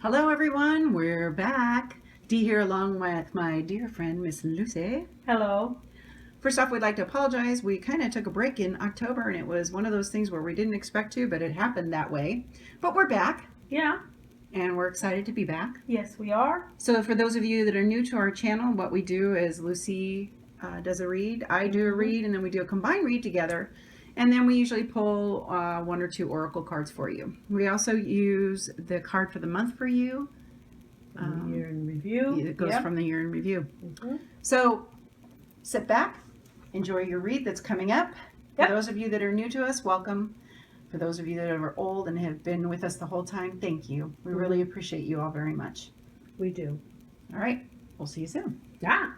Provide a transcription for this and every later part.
Hello everyone, we're back. Dee here along with my dear friend Miss Lucy. Hello. First off, we'd like to apologize. We kind of took a break in October and it was one of those things where we didn't expect to, but it happened that way. But we're back Yeah. and we're excited to be back. Yes, we are. So for those of you that are new to our channel, what we do is Lucy does a read, I do a read, and then we do a combined read together. And then we usually pull one or two oracle cards for you. We also use the card for the month for you. Year in review. It goes from the year in review. Mm-hmm. So sit back, enjoy your read that's coming up. Yep. For those of you that are new to us, welcome. For those of you that are old and have been with us the whole time, thank you. We really appreciate you all very much. We do. All right, we'll see you soon. Yeah.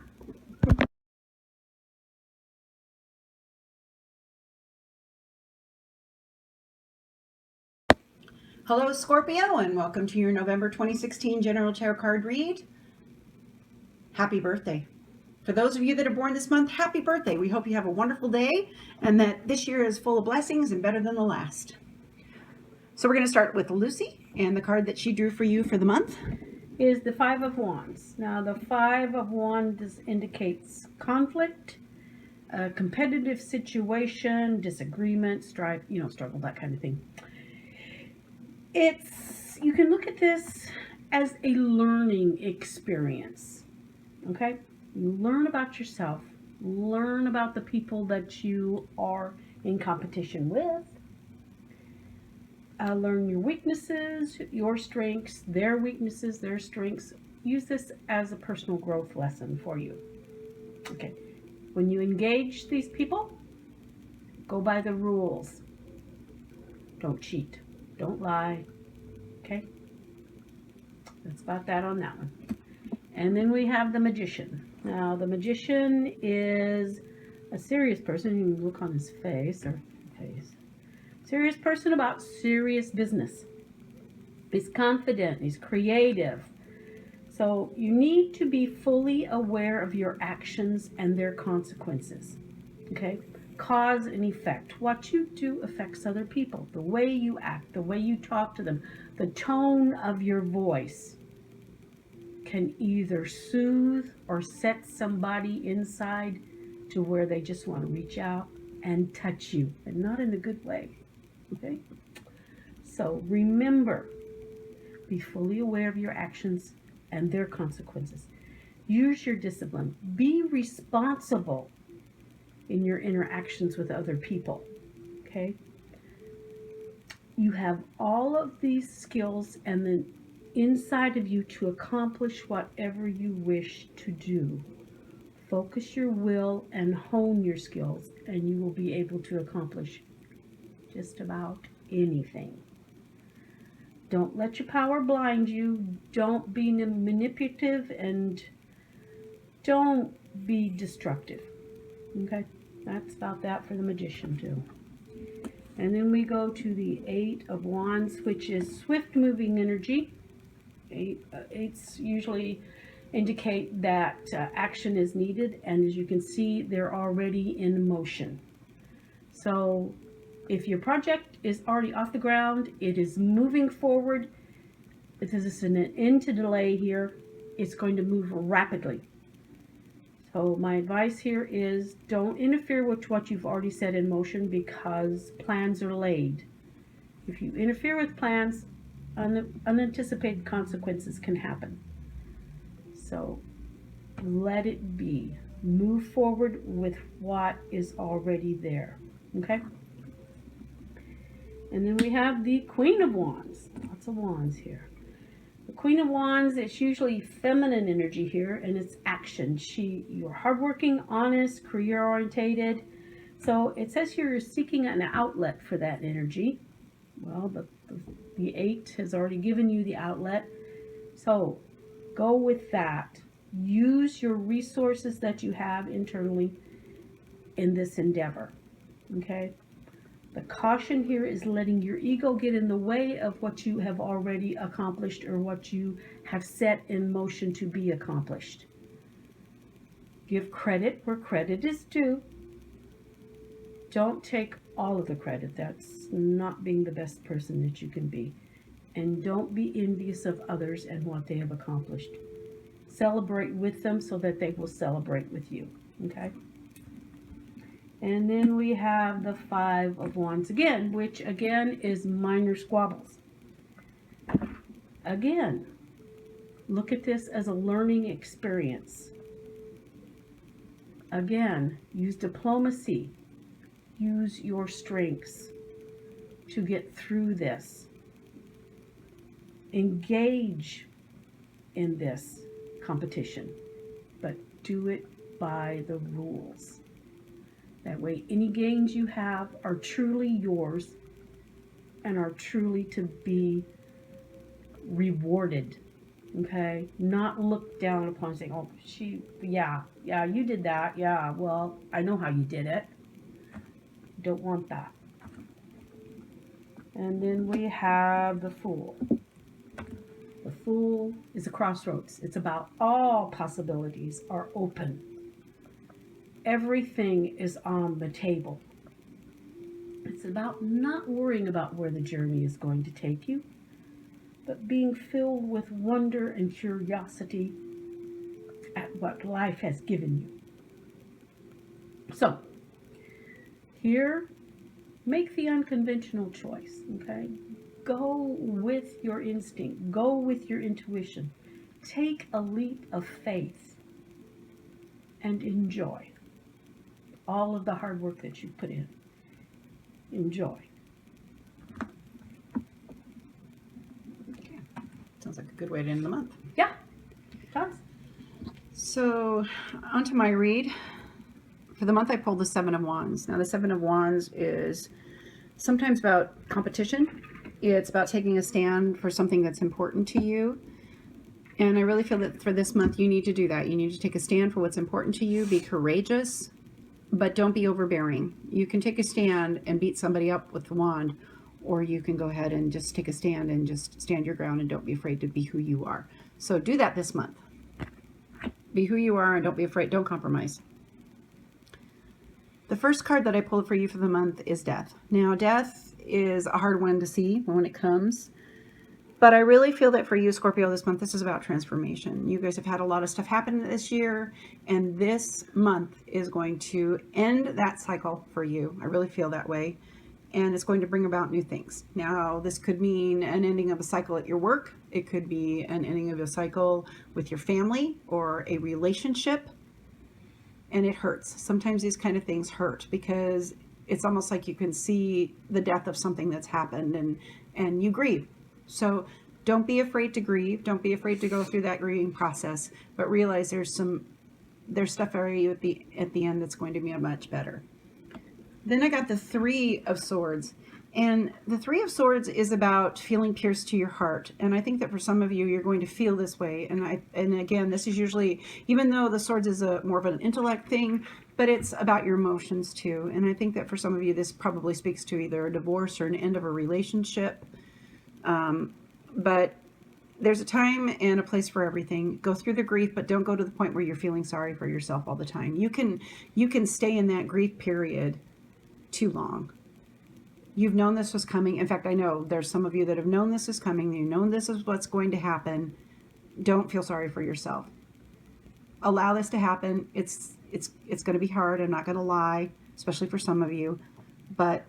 Hello, Scorpio, and welcome to your November 2016 General Tarot Card Read. Happy birthday. For those of you that are born this month, happy birthday. We hope you have a wonderful day and that this year is full of blessings and better than the last. So we're going to start with Lucy, and the card that she drew for you for the month is the Five of Wands. Now, the Five of Wands indicates conflict, a competitive situation, disagreement, strife, struggle, that kind of thing. You can look at this as a learning experience. Okay? You learn about yourself, learn about the people that you are in competition with, learn your weaknesses, your strengths, their weaknesses, their strengths. Use this as a personal growth lesson for you. Okay. When you engage these people, go by the rules. Don't cheat. Don't lie. Okay? That's about that on that one. And then we have the Magician. Now, the Magician is a serious person. You can look on his face or face. Serious person about serious business. He's confident. He's creative. So you need to be fully aware of your actions and their consequences. Okay? Cause and effect. What you do affects other people. The way you act, the way you talk to them, the tone of your voice can either soothe or set somebody inside to where they just want to reach out and touch you, and not in a good way. Okay? So remember, be fully aware of your actions and their consequences. Use your discipline. Be responsible in your interactions with other people. Okay? You have all of these skills and then inside of you to accomplish whatever you wish to do. Focus your will and hone your skills, and you will be able to accomplish just about anything. Don't let your power blind you. Don't be manipulative, and don't be destructive. Okay? That's about that for the Magician too. And then we go to the Eight of Wands, which is swift moving energy. Eights usually indicate that action is needed, and as you can see, they're already in motion. So if your project is already off the ground, it is moving forward. If there's an end to delay here, it's going to move rapidly. So my advice here is don't interfere with what you've already set in motion, because plans are laid. If you interfere with plans, unanticipated consequences can happen. So let it be. Move forward with what is already there. Okay? And then we have the Queen of Wands. Lots of wands here. The Queen of Wands, it's usually feminine energy here, and it's action. You're hardworking, honest, career-orientated. So it says you're seeking an outlet for that energy. Well, the Eight has already given you the outlet. So go with that. Use your resources that you have internally in this endeavor. Okay? The caution here is letting your ego get in the way of what you have already accomplished or what you have set in motion to be accomplished. Give credit where credit is due. Don't take all of the credit. That's not being the best person that you can be. And don't be envious of others and what they have accomplished. Celebrate with them so that they will celebrate with you. Okay? And then we have the Five of Wands again, which again is minor squabbles. Again, look at this as a learning experience. Again, use diplomacy. Use your strengths to get through this. Engage in this competition, but do it by the rules. That way, any gains you have are truly yours and are truly to be rewarded. Okay? Not looked down upon saying, oh, yeah, you did that. Yeah, well, I know how you did it. Don't want that. And then we have the Fool. The Fool is a crossroads. It's about all possibilities are open. Everything is on the table. It's about not worrying about where the journey is going to take you, but being filled with wonder and curiosity at what life has given you. So, here, make the unconventional choice, okay? Go with your instinct. Go with your intuition. Take a leap of faith and enjoy all of the hard work that you put in. Enjoy. Okay. Sounds like a good way to end the month. Yeah, it does. So, onto my read. For the month, I pulled the Seven of Wands. Now, the Seven of Wands is sometimes about competition. It's about taking a stand for something that's important to you. And I really feel that for this month, you need to do that. You need to take a stand for what's important to you. Be courageous, but don't be overbearing. You can take a stand and beat somebody up with the wand, or you can go ahead and just take a stand and just stand your ground and don't be afraid to be who you are. So do that this month. Be who you are and don't be afraid. Don't compromise. The first card that I pulled for you for the month is Death. Now, Death is a hard one to see when it comes, but I really feel that for you, Scorpio, this month, this is about transformation. You guys have had a lot of stuff happen this year, and this month is going to end that cycle for you. I really feel that way, and it's going to bring about new things. Now, this could mean an ending of a cycle at your work. It could be an ending of a cycle with your family or a relationship. And it hurts. Sometimes these kind of things hurt because it's almost like you can see the death of something that's happened and you grieve. So don't be afraid to grieve. Don't be afraid to go through that grieving process, but realize there's stuff for you at the end that's going to be much better. Then I got the Three of Swords. And the Three of Swords is about feeling pierced to your heart. And I think that for some of you, you're going to feel this way. And again, this is usually, even though the Swords is more of an intellect thing, but it's about your emotions too. And I think that for some of you, this probably speaks to either a divorce or an end of a relationship. But there's a time and a place for everything. Go through the grief, but don't go to the point where you're feeling sorry for yourself all the time. You can stay in that grief period too long. You've known this was coming. In fact, I know there's some of you that have known this is coming. You've known this is what's going to happen. Don't feel sorry for yourself. Allow this to happen. It's going to be hard. I'm not going to lie, especially for some of you, but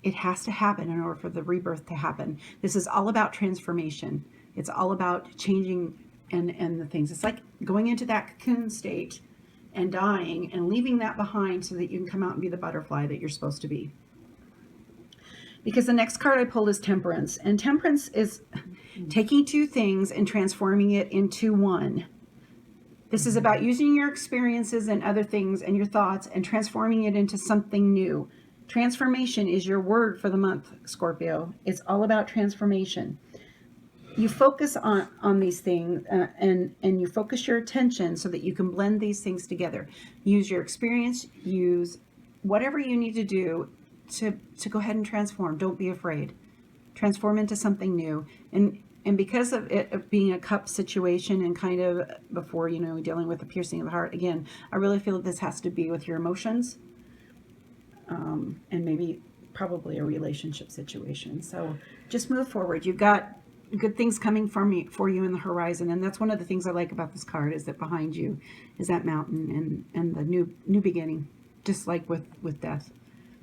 it has to happen in order for the rebirth to happen. This is all about transformation. It's all about changing and the things. It's like going into that cocoon state and dying and leaving that behind so that you can come out and be the butterfly that you're supposed to be. Because the next card I pulled is Temperance. And Temperance is taking two things and transforming it into one. This is about using your experiences and other things and your thoughts and transforming it into something new. Transformation is your word for the month, Scorpio. It's all about transformation. You focus on these things and you focus your attention so that you can blend these things together. Use your experience, use whatever you need to do to go ahead and transform. Don't be afraid. Transform into something new. And because of it being a cup situation and kind of before, dealing with the piercing of the heart, again, I really feel that this has to be with your emotions and maybe probably a relationship situation. So just move forward. You've got good things coming for you in the horizon. And that's one of the things I like about this card, is that behind you is that mountain and the new beginning, just like with death.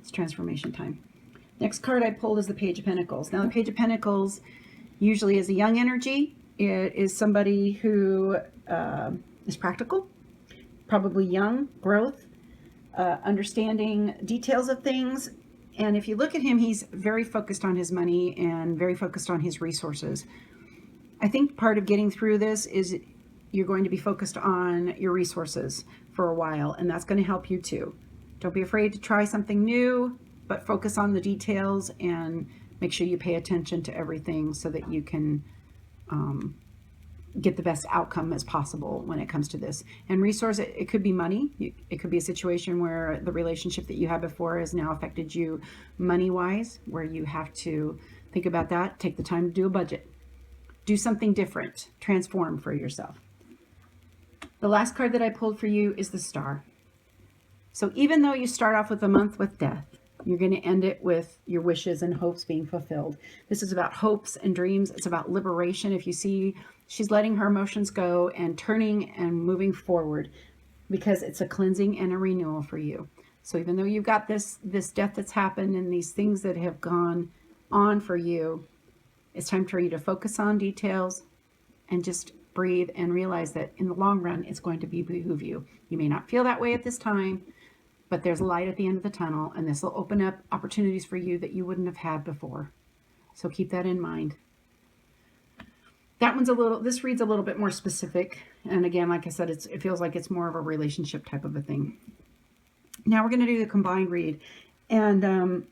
It's transformation time. Next card I pulled is the Page of Pentacles. Now the Page of Pentacles usually is a young energy. It is somebody who is practical, probably young, growth, understanding details of things. And if you look at him, he's very focused on his money and very focused on his resources. I think part of getting through this is you're going to be focused on your resources for a while, and that's going to help you too. Don't be afraid to try something new, but focus on the details and make sure you pay attention to everything so that you can get the best outcome as possible when it comes to this. And resource, it could be money. It could be a situation where the relationship that you had before has now affected you money-wise, where you have to think about that, take the time to do a budget, do something different, transform for yourself. The last card that I pulled for you is the Star. So even though you start off with a month with death, you're going to end it with your wishes and hopes being fulfilled. This is about hopes and dreams. It's about liberation. If you see, she's letting her emotions go and turning and moving forward, because it's a cleansing and a renewal for you. So even though you've got this death that's happened and these things that have gone on for you, it's time for you to focus on details and just breathe and realize that in the long run, it's going to behoove you. You may not feel that way at this time, but there's light at the end of the tunnel, and this will open up opportunities for you that you wouldn't have had before. So keep that in mind. That one's this reads a little bit more specific. And again, like I said, it feels like it's more of a relationship type of a thing. Now we're going to do the combined read. And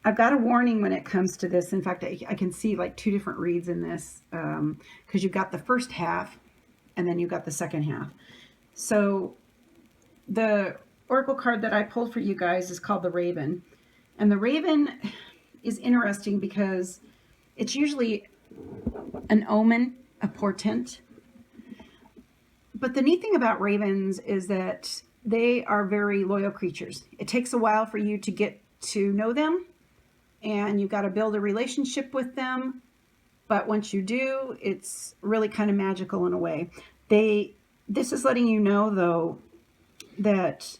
I've got a warning when it comes to this. In fact, I can see like two different reads in this, because you've got the first half and then you've got the second half. So the oracle card that I pulled for you guys is called the Raven. And the Raven is interesting because it's usually an omen, a portent. But the neat thing about ravens is that they are very loyal creatures. It takes a while for you to get to know them, and you've got to build a relationship with them. But once you do, it's really kind of magical in a way. This is letting you know, though, that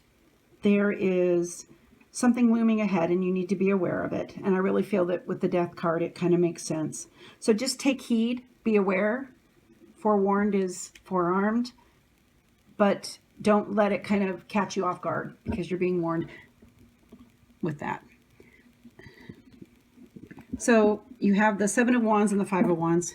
there is something looming ahead and you need to be aware of it. And I really feel that with the death card, it kind of makes sense. So just take heed, be aware. Forewarned is forearmed, but don't let it kind of catch you off guard, because you're being warned with that. So you have the Seven of Wands and the Five of Wands.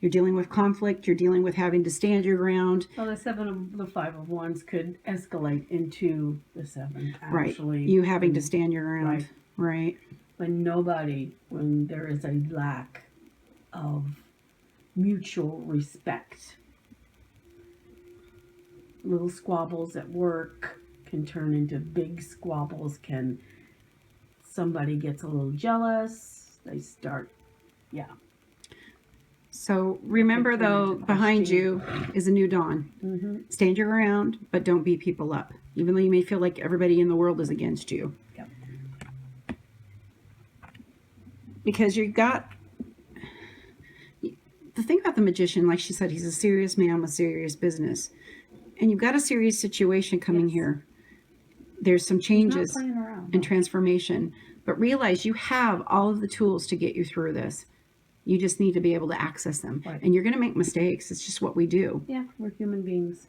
You're dealing with conflict. You're dealing with having to stand your ground. Well, the Five of Wands could escalate into the Seven, actually. Right. You having to stand your ground. Right. When there is a lack of mutual respect. Little squabbles at work can turn into big squabbles. Somebody gets a little jealous. They start, So remember, though, behind you is a new dawn. Mm-hmm. Stand your ground, but don't beat people up, even though you may feel like everybody in the world is against you. Yep. Because you've got the thing about the Magician, like she said, he's a serious man with serious business. And you've got a serious situation coming here. There's some changes and transformation. But realize you have all of the tools to get you through this. You just need to be able to access them. Right. And you're going to make mistakes. It's just what we do. Yeah, we're human beings.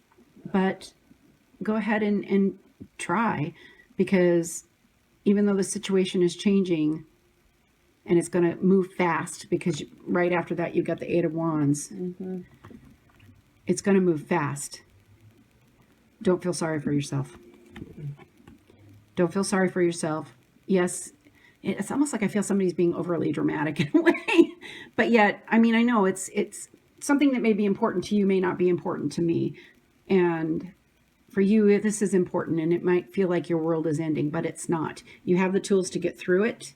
But go ahead and try, because even though the situation is changing and it's going to move fast, because right after that you got the Eight of Wands. Mm-hmm. It's going to move fast. Don't feel sorry for yourself. Don't feel sorry for yourself. Yes, it's almost like I feel somebody's being overly dramatic in a way. But yet, I mean, I know it's something that may be important to you may not be important to me. And for you, this is important, and it might feel like your world is ending, but it's not. You have the tools to get through it.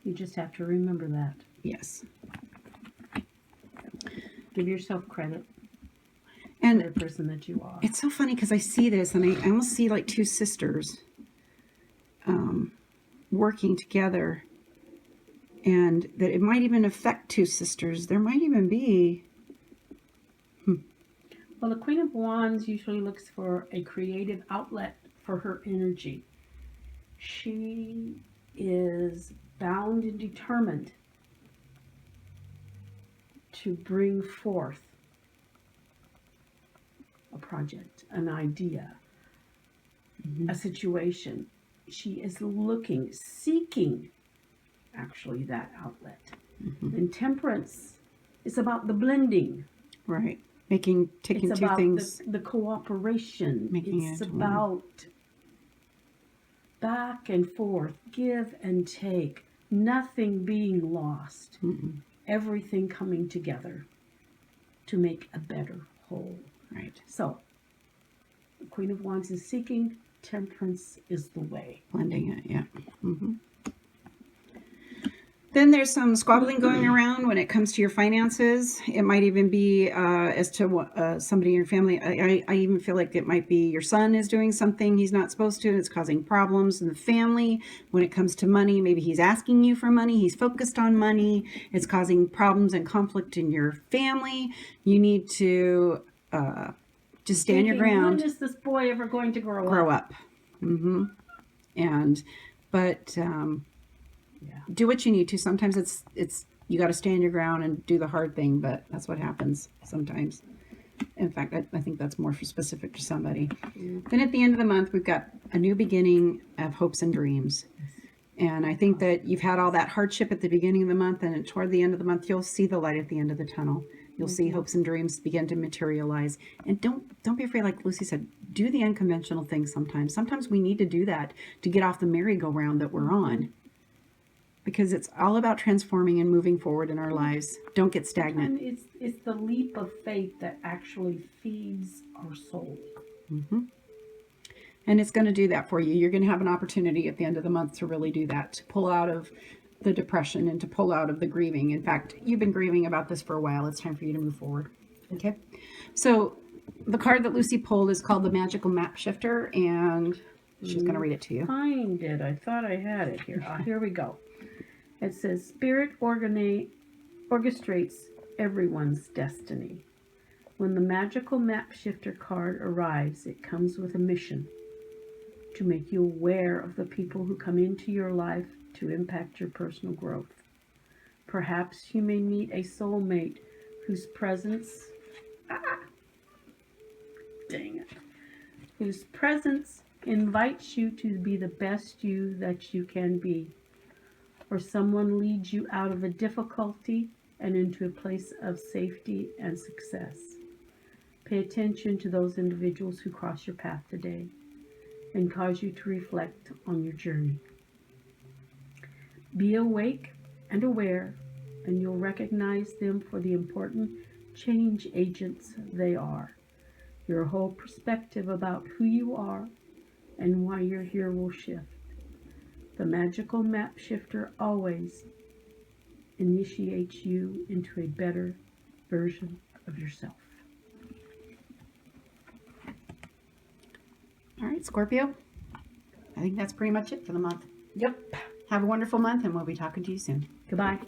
You just have to remember that. Yes. Give yourself credit. And for the person that you are. It's so funny because I see this and I almost see like two sisters working together. And that it might even affect two sisters. There might even be... Well, the Queen of Wands usually looks for a creative outlet for her energy. She is bound and determined to bring forth a project, an idea, a situation. She is looking, seeking, actually, that outlet. And Temperance is about the blending. Right. Taking It's two about things. the cooperation. Making It's it one. about back and forth, give and take, nothing being lost, everything coming together to make a better whole. Right. So, the Queen of Wands is seeking, Temperance is the way. Blending it, yeah. Then there's some squabbling going around when it comes to your finances. It might even be as to what, somebody in your family. I even feel like it might be your son is doing something he's not supposed to, and it's causing problems in the family. When it comes to money, maybe he's asking you for money. He's focused on money. It's causing problems and conflict in your family. You need to just stand your ground. When is this boy ever going to grow up? But do what you need to. Sometimes it's you got to stand your ground and do the hard thing, but that's what happens sometimes. In fact, I think that's more specific to somebody. Then at the end of the month, we've got a new beginning of hopes and dreams. And I think that you've had all that hardship at the beginning of the month, and toward the end of the month, you'll see the light at the end of the tunnel. You'll see hopes and dreams begin to materialize. And don't be afraid, like Lucy said, do the unconventional things sometimes. Sometimes we need to do that to get off the merry-go-round that we're on. Because it's all about transforming and moving forward in our lives. Don't get stagnant. And it's the leap of faith that actually feeds our soul. And it's going to do that for you. You're going to have an opportunity at the end of the month to really do that, to pull out of the depression and to pull out of the grieving. In fact, you've been grieving about this for a while. It's time for you to move forward. Okay. So the card that Lucy pulled is called the Magical Map Shifter, and she's going to read it to you. Find it. I thought I had it here. Here we go. It says, Spirit orchestrates everyone's destiny. When the Magical Map Shifter card arrives, it comes with a mission to make you aware of the people who come into your life to impact your personal growth. Perhaps you may meet a soulmate whose presence invites you to be the best you that you can be. Or someone leads you out of a difficulty and into a place of safety and success. Pay attention to those individuals who cross your path today and cause you to reflect on your journey. Be awake and aware, and you'll recognize them for the important change agents they are. Your whole perspective about who you are and why you're here will shift. The Magical Map Shifter always initiates you into a better version of yourself. All right, Scorpio. I think that's pretty much it for the month. Yep. Have a wonderful month, and we'll be talking to you soon. Goodbye.